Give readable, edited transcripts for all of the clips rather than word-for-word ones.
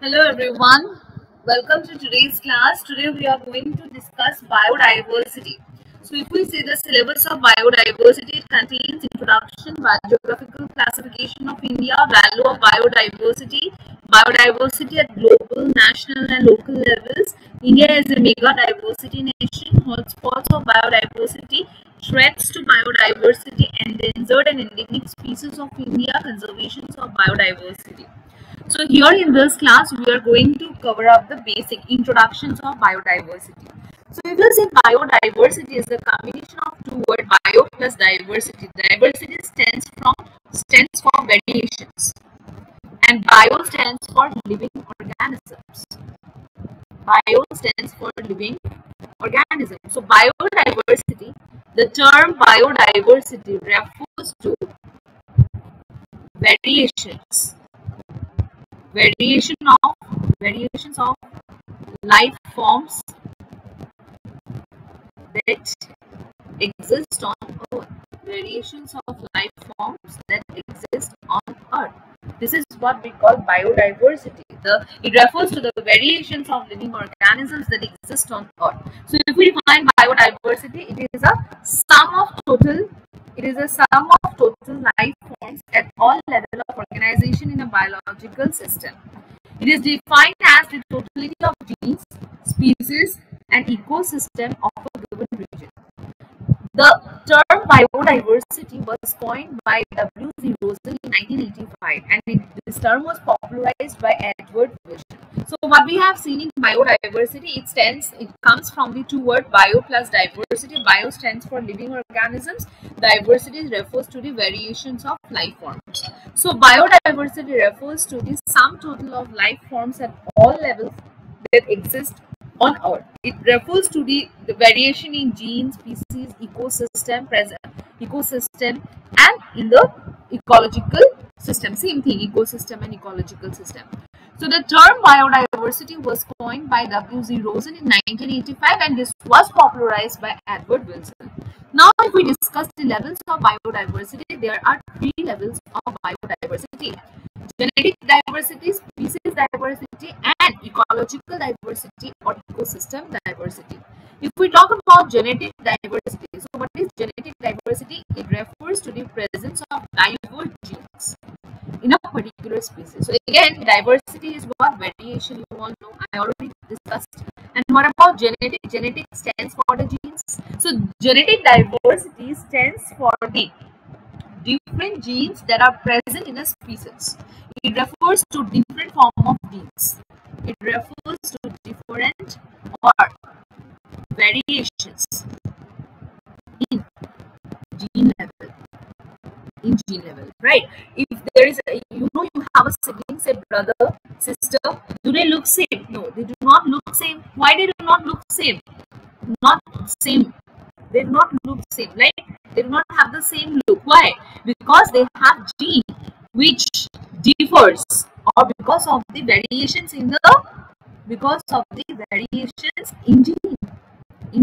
Hello everyone, welcome to today's class. Today we are going to discuss biodiversity. So if we see the syllabus of biodiversity, it contains introduction, geographical classification of India, value of biodiversity, biodiversity at global, national and local levels. India is a mega diversity nation, hotspots of biodiversity, threats to biodiversity, endangered and endemic species of India, conservations of biodiversity. So here in this class, we are going to cover up the basic introductions of biodiversity. So if you say biodiversity is the combination of two words, bio plus diversity. Diversity stands for variations, and bio stands for living organisms. Bio stands for living organisms. So biodiversity, the term biodiversity refers to variations variations of life forms that exist on earth. Variations of life forms that exist on earth. This is what we call biodiversity. It refers to the variations of living organisms that exist on earth. So if we define biodiversity, it is a sum of total life forms at all levels of organization in a biological system. It is defined as the totality of genes, species, and ecosystem of a given region. The term biodiversity was coined by W.Z. Rosen in 1985, and this term was popularized by Edward Wilson. So what we have seen in biodiversity, it comes from the two words bio plus diversity. Bio stands for living organisms. Diversity refers to the variations of life forms. So biodiversity refers to the sum total of life forms at all levels that exist on earth. It refers to the variation in genes, species, ecosystem, and in the ecological system. Same thing, ecosystem and ecological system. So the term biodiversity was coined by W.Z. Rosen in 1985, and this was popularized by Edward Wilson. Now, if we discuss the levels of biodiversity, there are three levels of biodiversity: genetic diversity, species diversity, and ecological diversity or ecosystem diversity. If we talk about genetic diversity, so what is genetic diversity? It refers to the presence of diverse genes in a particular species. So again, diversity is what? Variation, you all know, I already discussed. And what about genetic? Genetic stands for the genes. So genetic diversity stands for the different genes that are present in a species. It refers to different form of genes. It refers to different or variations in gene level, right? If there is you have a sibling, say brother, sister, do they look same? No, they do not look same. Why they do not look same? Not same. They do not look same. Like they do not have the same look. Why? Because they have gene which differs, or because of the variations in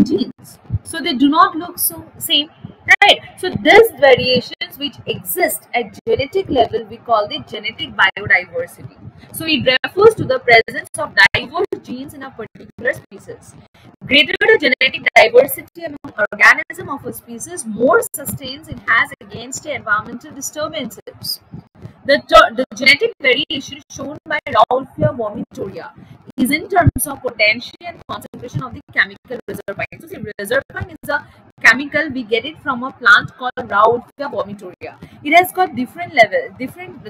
genes. So they do not look so same, right? So these variations which exist at genetic level, we call the genetic biodiversity. So it refers to the presence of diverse genes in a particular species. Greater the genetic diversity among organisms of a species, more sustains it has against environmental disturbances. The genetic variation shown by Rauwolfia vomitoria is in terms of potency and concentration of the chemical reserpine. So, see, reserpine is a chemical, we get it from a plant called Rauwolfia vomitoria. It has got different levels, different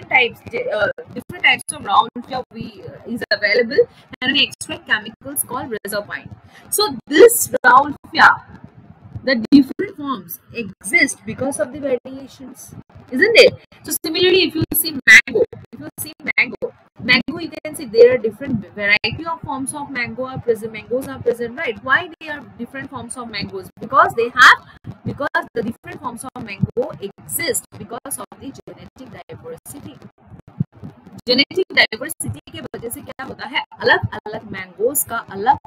types of Rauwolfia is available, and we extract chemicals called reserpine. So, this Rauwolfia, the different forms exist because of the variations, isn't it? So similarly, if you see mango, you can see there are different variety of forms of mangoes are present, right? Why they are different forms of mangoes? Because the different forms of mango exist because of the genetic diversity. Genetic diversity के वजह से क्या होता है, अलग अलग mangoes का अलग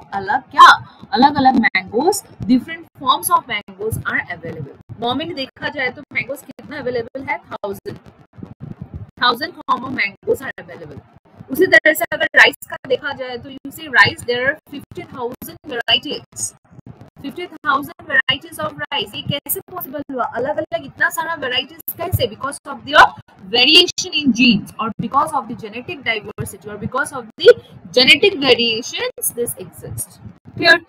अलग mangoes, different forms of mangoes are available. Normally देखा जाए तो मैंगोज कितना अवेलेबल है, 1000 form of mangoes are available. उसी तरह से अगर राइस का देखा जाए तो you see rice there are 50,000 varieties, 50,000 varieties of rice. ये कैसे पॉसिबल हुआ? अलग अलग इतना सारा वेराइटीज कैसे? Because of their variation in genes और because of the genetic diversity और because of the genetic variations this exist. Clear?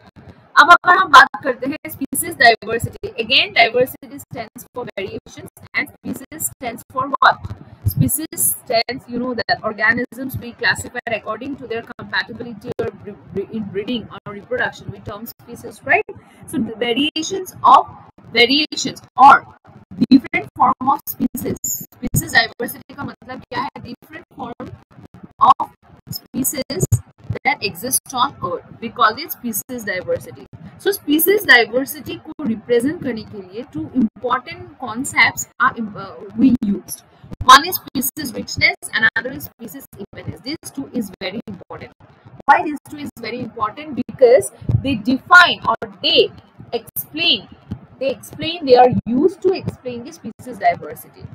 अब अगर हम बात करते हैं species diversity, again diversity stands for variations and species stands for what? Species stands, you know that organisms we classified according to their compatibility or in breeding or reproduction. We term species, right? So the variations or different form of species. Species diversity का मतलब क्या है? Different form of species that exist on Earth. We call it species diversity. So species diversity को represent करने के लिए two important concepts are we used. One is species richness and another is species evenness. These two is very important. Why these two is very important? Because they define or they explain, they are used to explain the species diversity.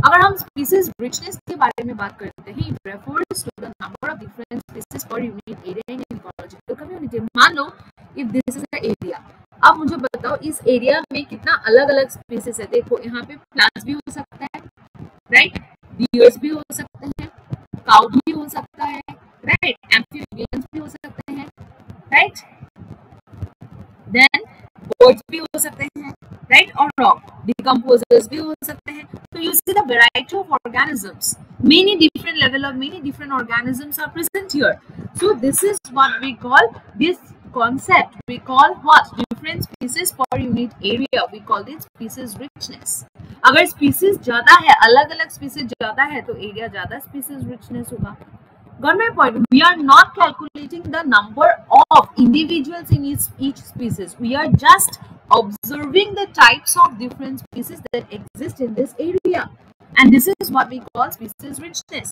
अगर हम species richness के बारे में बात करते हैं, it refers to the number of different species per unit area in an ecological community. मान लो if this is an area, अब मुझे बताओ इस एरिया में कितना अलग अलग स्पीसीज है. देखो यहाँ पे प्लांट्स भी हो सकता है, राइट, डियर्स भी हो सकते हैं, काउ भी हो सकता है, राइट, एम्फीबियंस भी हो सकते हैं, राइट, देन बर्ड्स भी हो सकते हैं, राइट, और रॉक डिकम्पोजर्स भी हो सकते हैं. तो you see the variety of organisms, many different level of many different organisms are present here. So this is what we call this concept, we call what? Different species per unit area, we call this species richness. अगर species ज्यादा है, अलग अलग species ज्यादा है तो area ज्यादा species richness होगा. Got my point? We are not calculating the number of individuals in each species. We are just observing the types of different species that exist in this area, and this is what we call species richness.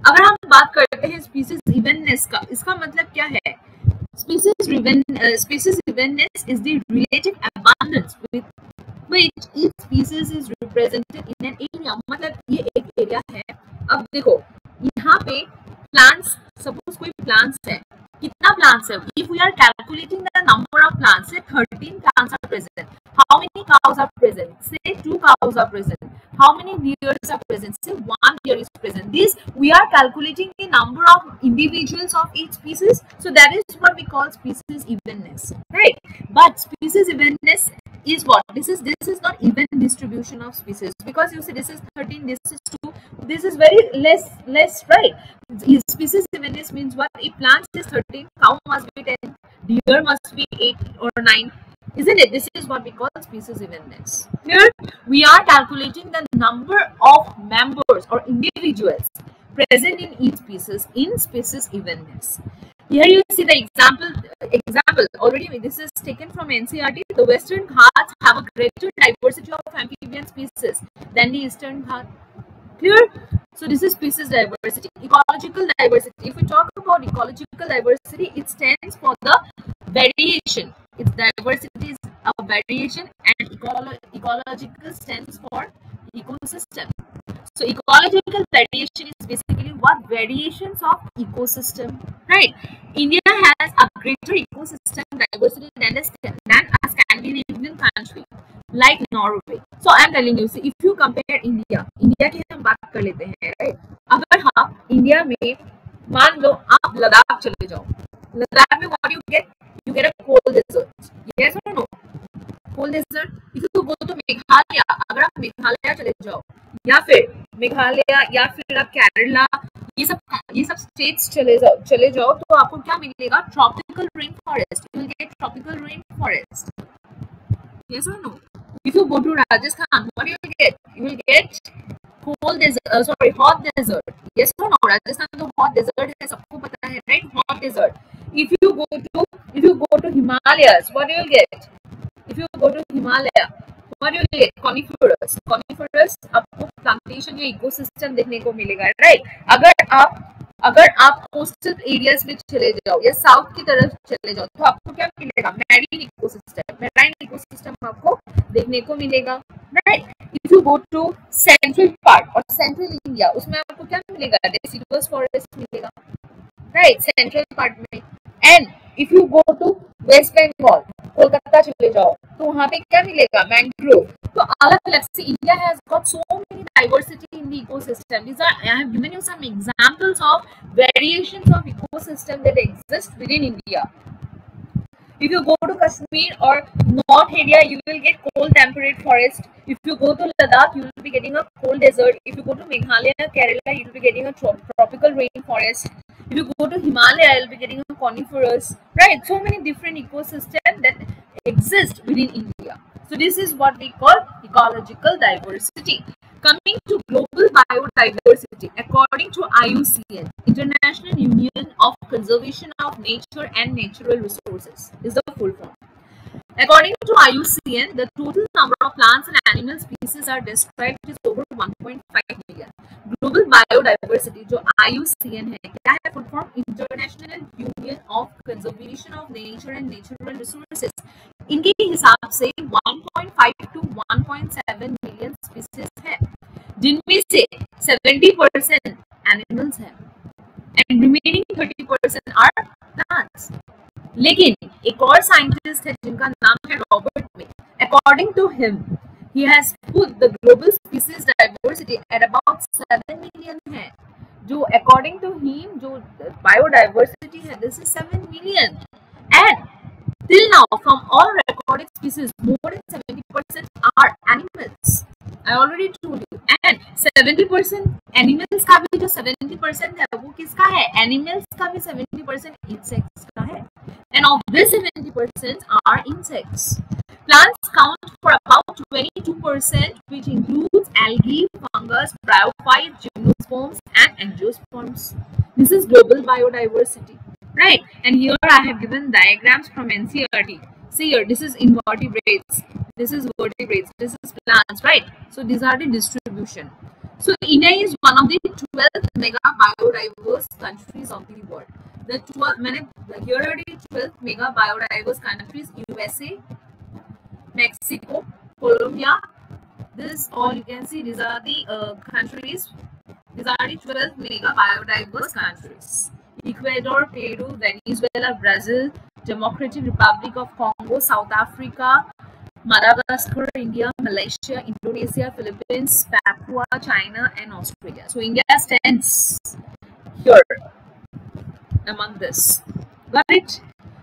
अगर हम बात करते हैं species evenness का, इसका मतलब क्या है? Species evenness is the relative abundance with which each species is represented in an area. मतलब ये एक एरिया है. अब देखो यहाँ पे plants, suppose कोई plants है, कितना plants है? If we are calculating the number of plants, say 13 plants are present. How many cows are present? Say 2 cows are present. How many deers are present? Say 1 deer is present. This we are calculating the number of individuals of each species. So that is what we call species evenness, right? But species evenness is what? This is not even distribution of species, because you see this is 13, this is 2, this is very less, right? Species evenness means what? If plant is 13, cow must be 10, deer must be 8 or 9, isn't it? This is what we call species evenness. Here we are calculating the number of members or individuals present in each species in species evenness. Here you see the example already. This is taken from NCERT. The Western Ghats have a greater diversity of amphibian species than the Eastern Ghats. Clear? So this is species diversity. Ecological diversity. If we talk about ecological diversity, it stands for the variation. Its diversity is a variation, and ecological stands for ecosystem. So ecological variation is basically what? Variations of ecosystem, right? India has a greater ecosystem diversity than a Scandinavian country like Norway. So I am telling you, see, if you compare India की हम बात कर लेते हैं, right? अगर आप India में मान लो आप लद्दाख चले जाओ, लद्दाख में what you get a cold desert. Yes or no? Cold desert. If you go to Meghalaya, अगर आप मेघालय चले जाओ या फिर मेघालय या फिर आप केरला, ये सब स्टेट्स चले जाओ तो आपको क्या मिलेगा? Tropical rain forest. You will get tropical rain forest. Yes or no? If you go to Rajasthan, what you will get? You will get cold desert, hot desert. Yes or no? Rajasthan तो hot desert है, सबको पता है, right? Hot desert. If you go to Himalayas, what you will get? If you go to Himalaya, what you will get? Coniferous. आपको plantation या ecosystem देखने को मिलेगा, right? अगर आप कोस्टल एरियाज में चले जाओ या साउथ की तरफ चले जाओ तो आपको क्या मिलेगा? मैरीन इकोसिस्टम आपको देखने को मिलेगा, right. If you go to central part और सेंट्रल इंडिया, उसमें आपको क्या मिलेगा? डेसिडुअस फॉरेस्ट मिलेगा, राइट, सेंट्रल पार्ट में. And if you go to West Bengal, Kolkata चले जाओ, तो वहां पे क्या मिलेगा? मैंग्रोव. तो अलग अलग से India has got so many diversity in the ecosystem. These are, I have given you some examples of variations of ecosystem that exist within India. If you go to Kashmir or north area, you will get cold temperate forest. If you go to Ladakh, you will be getting a cold desert. If you go to Meghalaya, Kerala, you will be getting a tropical rainforest. If you go to Himalaya, you will be getting a coniferous. Right? So many different ecosystems that exist within India. So this is what we call ecological diversity. Coming to global biodiversity, according to IUCN, International Union of Conservation of Nature and Natural Resources, is the full form. According to IUCN, the total number of plants and animal species are described is over 1.5 million. Global biodiversity, जो IUCN है, क्या है full form? International Union of Conservation of Nature and Natural Resources. इनके हिसाब से 1.5 to 1.7 million species है, जिनमें से 70% एनिमल्स हैं एंड रिमेनिंग 30% आर प्लांट्स. लेकिन एक और साइंटिस्ट है जिनका नाम है रॉबर्ट में. According to him, he has put the global species diversity at about 7 million है. जो according to him जो biodiversity है, this is 7 million. And till now, from all recorded species, more than 70% are animals. I already told you. And 70% animals का भी जो 70% है, वो किसका है? Animals का भी 70% insects का है. And of this 70% are insects. Plants count for about 22%, which includes algae, fungus, bryophytes, gymnosperms, and angiosperms. This is global biodiversity. Right, and here I have given diagrams from NCERT. See here, this is invertebrates, this is vertebrates, this is plants, right? So these are the distribution. So India is one of the 12 mega biodiverse countries of the world. The 12, here are the 12 mega biodiverse countries: USA, Mexico, Colombia. This all you can see. These are the countries. These are the 12 mega biodiverse countries: Ecuador, Peru, Venezuela, Brazil, Democratic Republic of Congo, South Africa, Madagascar, India, Malaysia, Indonesia, Philippines, Papua, China, and Australia. So India stands here among this. Got it?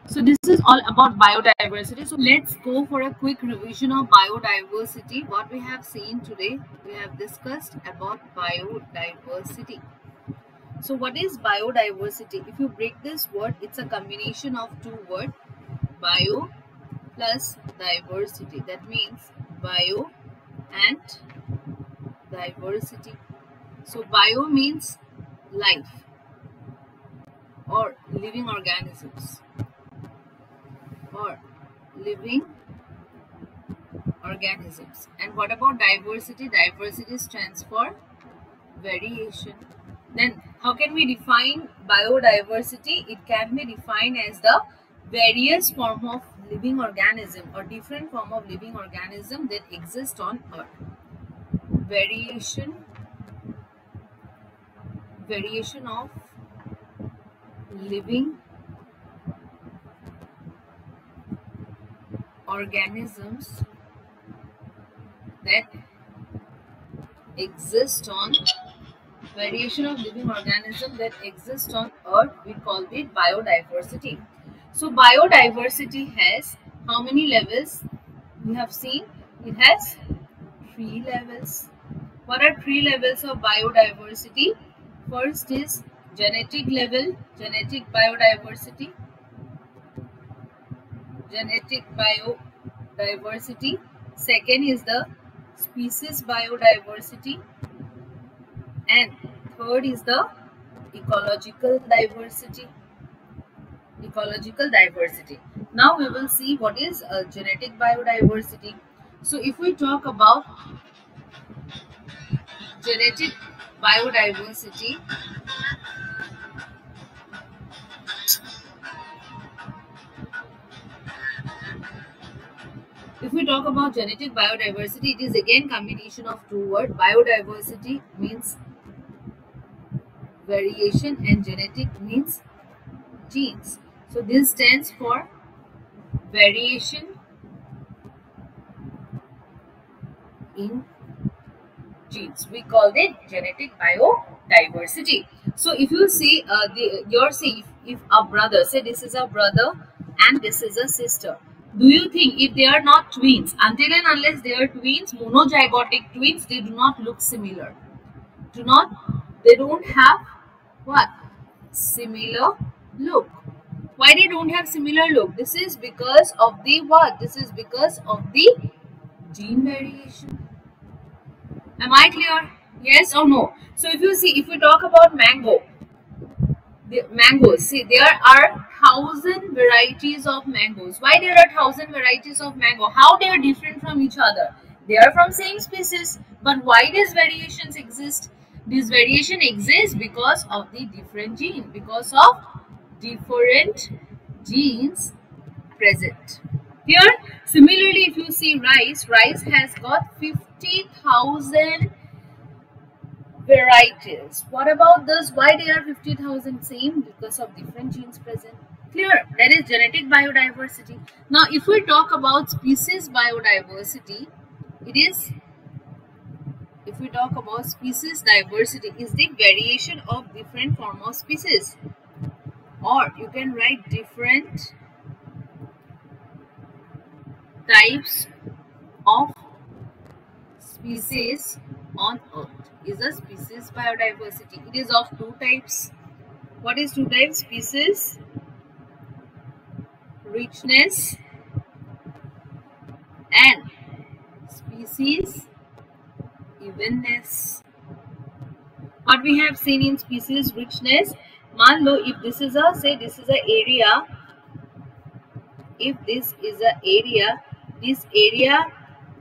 So this is all about biodiversity. So let's go for a quick revision of biodiversity. What we have seen today, we have discussed about biodiversity. So what is biodiversity? If you break this word, it's a combination of two words, bio plus diversity. That means bio and diversity. So bio means life or living organisms or living organisms. And what about diversity? Diversity stands for variation. Then how can we define biodiversity? It can be defined as the various form of living organism or different form of living organism that exist on earth. Variation of living organisms that exist on earth, we call it biodiversity. So biodiversity has how many levels? We have seen it has 3 levels. What are 3 levels of biodiversity? First is genetic level, genetic biodiversity. Second is the species biodiversity, and third is the ecological diversity. Now we will see what is genetic biodiversity. So if we talk about genetic biodiversity, if we talk about genetic biodiversity, it is again combination of two words. Biodiversity means variation and genetic means genes. So this stands for variation in genes. We call it genetic biodiversity. So if you see if a brother, say this is a brother and this is a sister, do you think if they are not twins, until and unless they are twins, monozygotic twins, they do not look similar? They don't have what? Similar look. Why they don't have similar look? This is because of the what? This is because of the gene variation. Am I clear? Yes or no? So if you see, if we talk about mangoes, see, there are 1,000 varieties of mangoes. Why there are 1,000 varieties of mango? How they are different from each other? They are from same species, but why these variations exist? This variation exists because of the different gene, because of different genes present. Here, similarly, if you see rice has got 50,000 varieties. What about this? Why they are 50,000? Same, because of different genes present. Clear? That is genetic biodiversity. Now, if we talk about species biodiversity, if we talk about species diversity, is the variation of different form of species, or you can write different types of species on earth is a species biodiversity. It is of two types. What is two types? Species richness and species evenness. What we have seen in species richness, मान लो if this is a, say this is a area, if this is a area, this area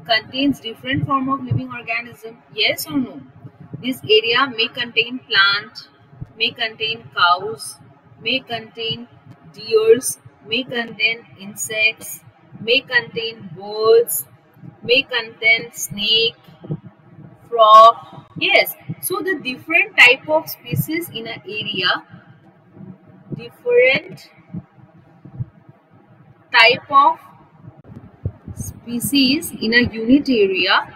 contains different form of living organism, yes or no? This area may contain plant, may contain cows, may contain deers, may contain insects, may contain birds, may contain snake, frog. Yes, so the different type of species in an area, different type of species in a unit area,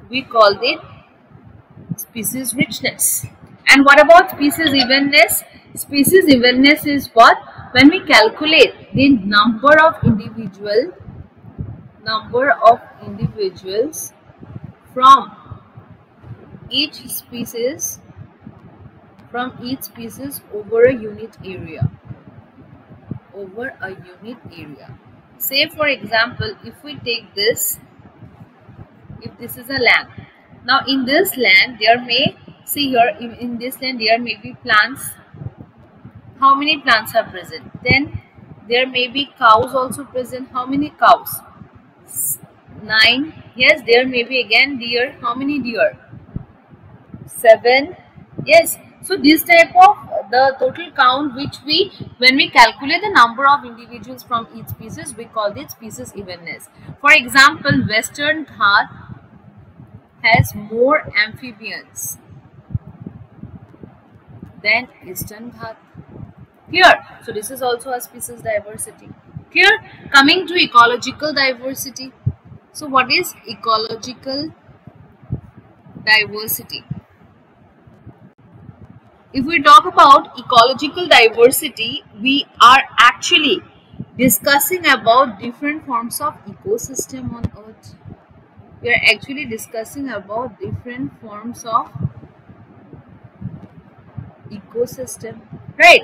we call it species richness. And what about species evenness? Species evenness is what? When we calculate the number of individuals from each species over a unit area. Say for example, if we take this, if this is a land. Now in this land there may, see here, in this land there may be plants. How many plants are present? Then there may be cows also present. How many cows? 9. Yes, there may be again deer. How many deer? 7. Yes. So this type of the total count which when we calculate the number of individuals from each species, we call it species evenness. For example, Western Ghat has more amphibians than Eastern Ghat. Clear? So this is also a species diversity. Clear? Coming to ecological diversity. So what is ecological diversity? If we talk about ecological diversity, we are actually discussing about different forms of ecosystem on earth. We are actually discussing about different forms of ecosystem, right,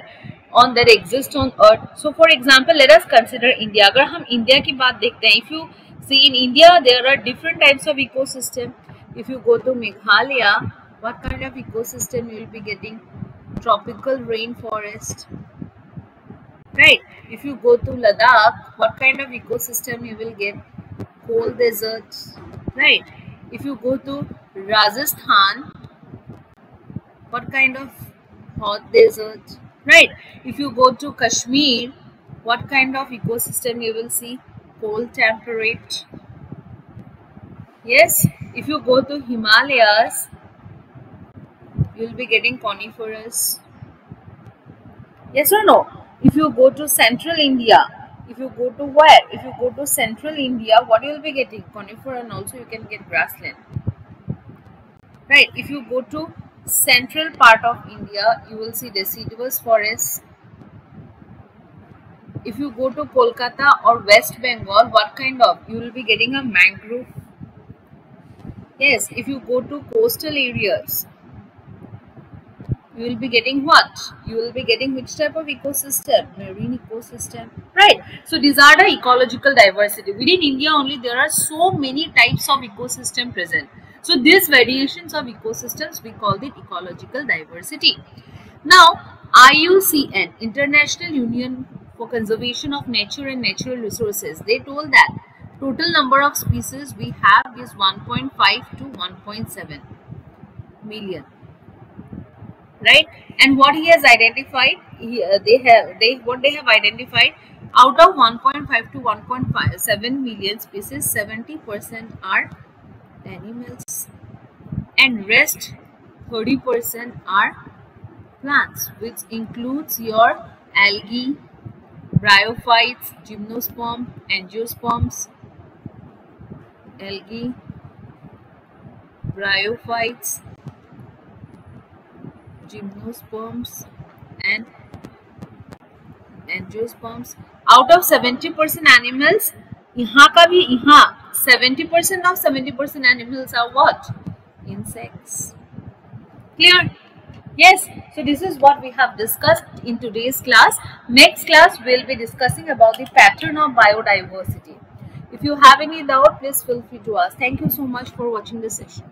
on that exist on earth. So for example, let us consider India. अगर हम India की बात देखते हैं, if you see in India there are different types of ecosystem. If you go to Meghalaya, what kind of ecosystem you will be getting? Tropical rainforest, right? If you go to Ladakh, what kind of ecosystem you will get? Cold deserts, right? If you go to Rajasthan, what kind of hot desert, right? If you go to Kashmir, what kind of ecosystem you will see? Cold temperate, Yes, if you go to Himalayas, you will be getting coniferous. Yes or no? If you go to central India, if you go to where? If you go to central India, what you will be getting? Conifer, and also you can get grassland. Right? If you go to central part of India, you will see deciduous forests. If you go to Kolkata or West Bengal, what kind of? You will be getting a mangrove. Yes, if you go to coastal areas, you will be getting what? You will be getting which type of ecosystem? Marine ecosystem. Right. So these are the ecological diversity. Within India only there are so many types of ecosystem present. So these variations of ecosystems we call it ecological diversity. Now IUCN, International Union for Conservation of Nature and Natural Resources, they told that total number of species we have is 1.5 to 1.7 million. Right, and what he has identified, what they have identified, out of 1.5 to 1.57 million species, 70% are animals and rest 30% are plants, which includes your algae, bryophytes, gymnosperm, angiosperms, algae, bryophytes, gymnosperms and angiosperms. Out of 70% animals, यहाँ का भी यहाँ 70% of 70% animals are what? Insects. Clear? Yes. So this is what we have discussed in today's class. Next class we'll be discussing about the pattern of biodiversity. If you have any doubt, please feel free to ask. Thank you so much for watching this session.